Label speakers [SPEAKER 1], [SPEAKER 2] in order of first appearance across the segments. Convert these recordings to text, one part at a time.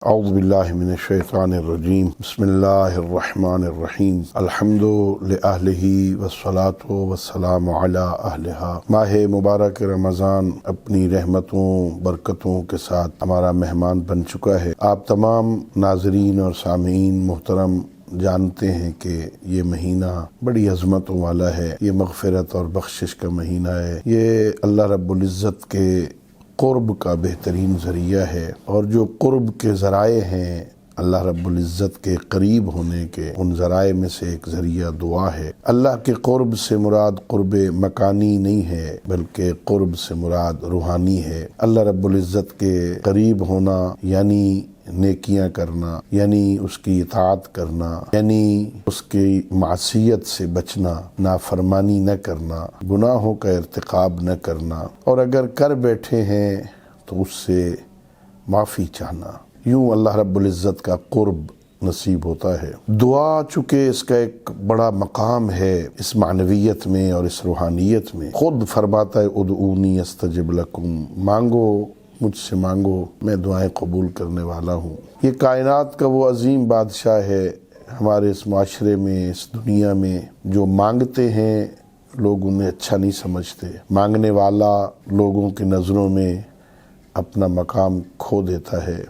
[SPEAKER 1] اعوذ باللہ من الشیطان الرجیم بسم اللہ الرحمن الرحیم الحمد لأہلہ والصلاة والسلام علی اہلہا۔ ماہ مبارک رمضان اپنی رحمتوں برکتوں کے ساتھ ہمارا مہمان بن چکا ہے۔ آپ تمام ناظرین اور سامعین محترم جانتے ہیں کہ یہ مہینہ بڑی عظمتوں والا ہے، یہ مغفرت اور بخشش کا مہینہ ہے، یہ اللہ رب العزت کے قرب کا بہترین ذریعہ ہے، اور جو قرب کے ذرائع ہیں اللہ رب العزت کے قریب ہونے کے، ان ذرائع میں سے ایک ذریعہ دعا ہے۔ اللہ کے قرب سے مراد قرب مکانی نہیں ہے بلکہ قرب سے مراد روحانی ہے۔ اللہ رب العزت کے قریب ہونا یعنی نیکیاں کرنا، یعنی اس کی اطاعت کرنا، یعنی اس کی معصیت سے بچنا، نافرمانی نہ کرنا، گناہوں کا ارتکاب نہ کرنا، اور اگر کر بیٹھے ہیں تو اس سے معافی چاہنا، یوں اللہ رب العزت کا قرب نصیب ہوتا ہے۔ دعا چونکہ اس کا ایک بڑا مقام ہے اس معنویت میں اور اس روحانیت میں، خود فرماتا ہے ادعونی استجب لکم، مانگو مجھ سے مانگو، میں دعائیں قبول کرنے والا ہوں۔ یہ کائنات کا وہ عظیم بادشاہ ہے، ہمارے اس معاشرے میں، اس دنیا میں جو مانگتے ہیں لوگ انہیں اچھا نہیں سمجھتے، مانگنے والا لوگوں کی نظروں میں اپنا مقام کھو دیتا ہے،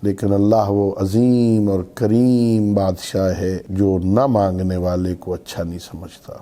[SPEAKER 1] لیکن اللہ وہ عظیم اور کریم بادشاہ ہے جو نہ مانگنے والے کو اچھا نہیں سمجھتا۔